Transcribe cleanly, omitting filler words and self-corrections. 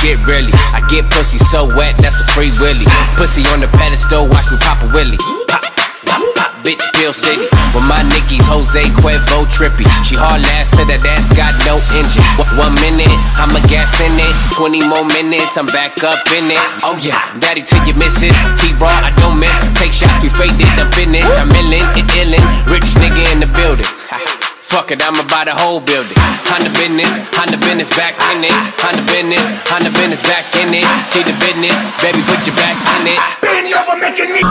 shit really. I get pussy so wet, that's a free willy. Pussy on the pedestal, watch me pop a willy. Pop, pop, pop, bitch, Bill City. With my Nickies, Jose Cuervo trippy. She hard last to that ass got no engine. 1 minute, I'ma gas in it. 20 more minutes, I'm back up in it. Oh yeah, daddy till you miss it. T-Raw, I don't miss. Take shots, we faked it, the finish. I'm illin', rich nigga in the building. Fuck it, I'ma buy the whole building. Honda business, back in it. Honda business, back in it. She the business, baby, put your back in it. Bend over, making me.